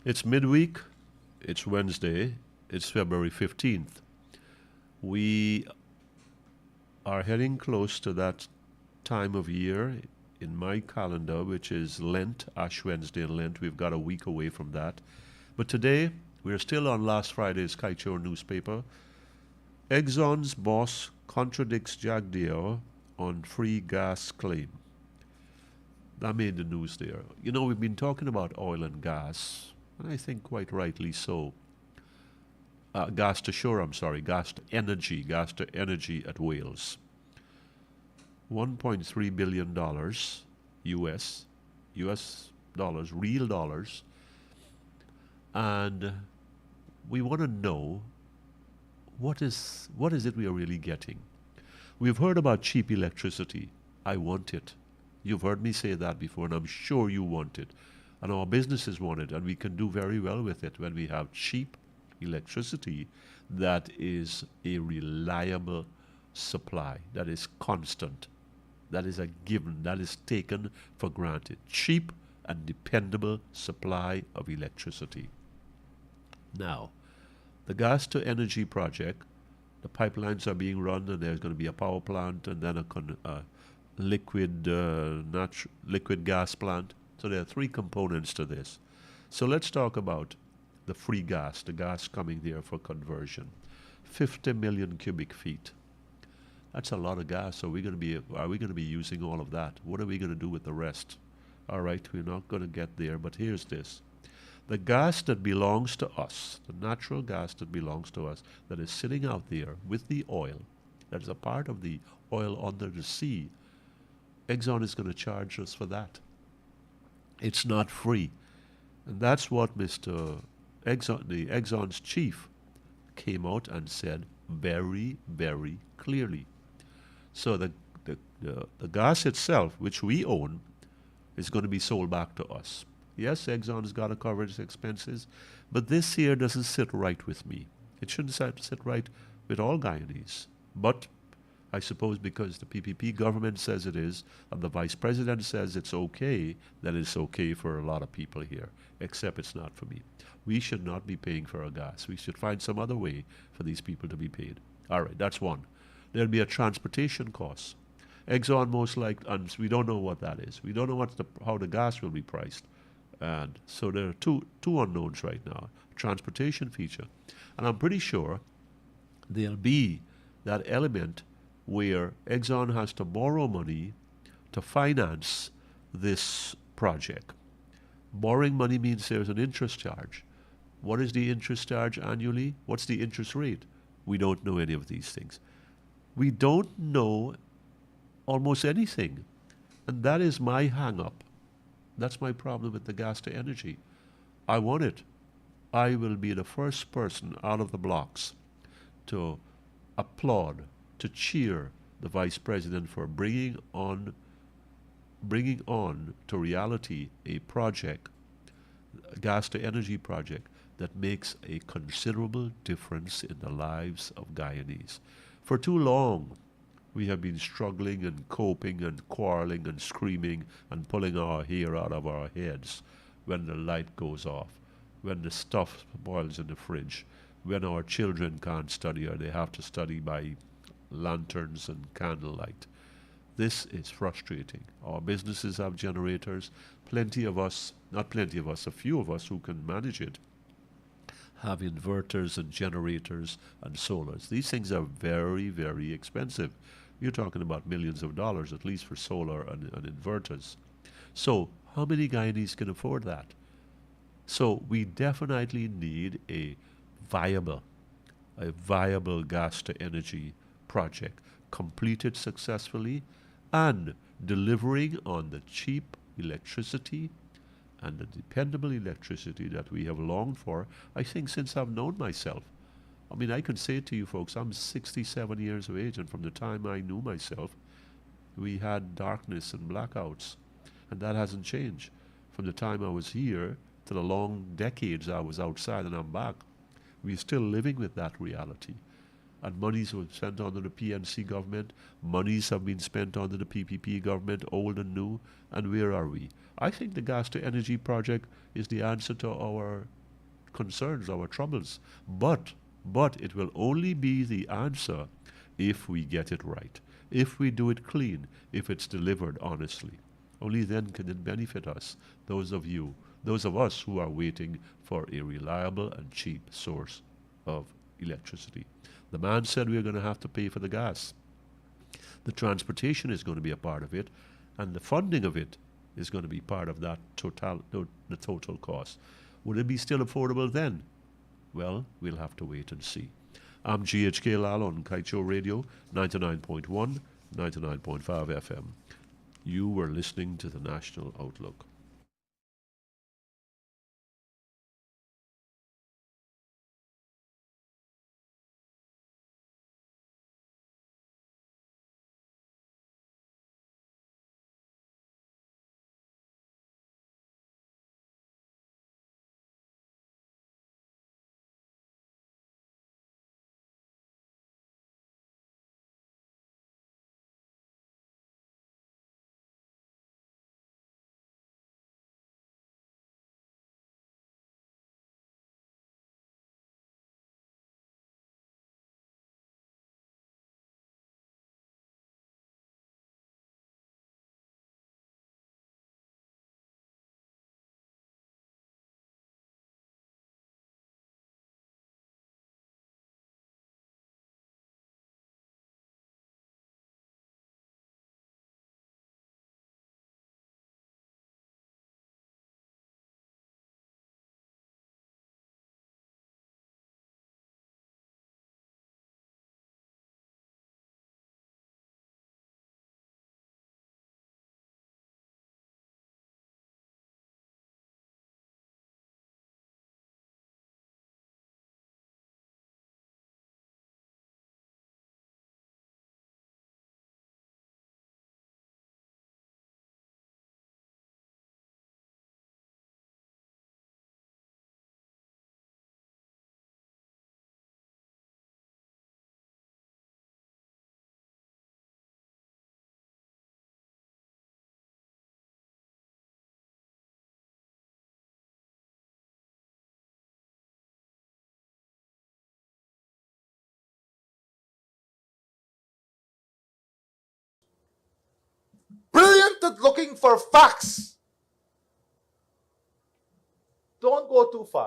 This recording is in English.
It's midweek, it's Wednesday, it's February 15th. We are heading close to that time of year in my calendar, which is Lent, Ash Wednesday and Lent. We've got a week away from that. But today, we're still on last Friday's Kaieteur newspaper. Exxon's boss contradicts Jagdeo on free gas claim. That made the news there. You know, we've been talking about oil and gas, and I think quite rightly so. Gas to shore, I'm sorry, gas to energy at Wales. $1.3 billion US dollars, real dollars. And we want to know what is it we are really getting. We've heard about cheap electricity. I want it. You've heard me say that before, and I'm sure you want it. And our businesses want it, and we can do very well with it when we have cheap electricity that is a reliable supply, that is constant, that is a given, that is taken for granted. Cheap and dependable supply of electricity. Now, the gas to energy project, the pipelines are being run, and there's going to be a power plant and then a liquid gas plant. So there are three components to this. So let's talk about the free gas, the gas coming there for conversion. 50 million cubic feet. That's a lot of gas. Are we going to be using all of that? What are we going to do with the rest? All right, we're not going to get there, but here's this. The gas that belongs to us, the natural gas that belongs to us, that is sitting out there with the oil, that is a part of the oil under the sea, Exxon is going to charge us for that. It's not free. And that's what Mr. Exxon, the Exxon's chief, came out and said very, very clearly. So the gas itself, which we own, is going to be sold back to us. Yes, Exxon's got to cover its expenses, but this here doesn't sit right with me. It shouldn't sit right with all Guyanese. But I suppose because the PPP government says it is, and the vice president says it's okay, then it's okay for a lot of people here, except it's not for me. We should not be paying for our gas. We should find some other way for these people to be paid. All right, that's one. There'll be a transportation cost. Exxon most likely, and we don't know what that is. We don't know how the gas will be priced. And so there are two unknowns right now. Transportation feature. And I'm pretty sure there'll be that element where Exxon has to borrow money to finance this project. Borrowing money means there's an interest charge. What is the interest charge annually? What's the interest rate? We don't know any of these things. We don't know almost anything. And that is my hang-up. That's my problem with the gas to energy. I want it. I will be the first person out of the blocks to applaud, to cheer the vice president for bringing on to reality a project, a gas to energy project that makes a considerable difference in the lives of Guyanese. For too long, we have been struggling and coping and quarreling and screaming and pulling our hair out of our heads when the light goes off, when the stuff boils in the fridge, when our children can't study or they have to study by lanterns and candlelight. This is frustrating. Our businesses have generators. Plenty of us, not plenty of us, a few of us who can manage it, have inverters and generators and solars. These things are very, very expensive. You're talking about millions of dollars, at least for solar and inverters. So how many Guyanese can afford that? So we definitely need a viable gas to energy project completed successfully and delivering on the cheap electricity and the dependable electricity that we have longed for, I think, since I've known myself. I mean, I can say to you folks, I'm 67 years of age, and from the time I knew myself, we had darkness and blackouts, and that hasn't changed. From the time I was here to the long decades I was outside and I'm back, we're still living with that reality. and monies were spent under the PNC government, monies have been spent under the PPP government, old and new, and where are we? I think the gas to energy project is the answer to our concerns, our troubles. But it will only be the answer if we get it right, if we do it clean, if it's delivered honestly. Only then can it benefit us, those of us who are waiting for a reliable and cheap source of electricity. The man said we're going to have to pay for the gas. The transportation is going to be a part of it, and the funding of it is going to be part of that the total cost. Would it be still affordable then? Well, we'll have to wait and see. I'm GHK Lall on Kaieteur Radio, 99.1, 99.5 FM. You were listening to the National Outlook. Brilliant at looking for facts. Don't go too far.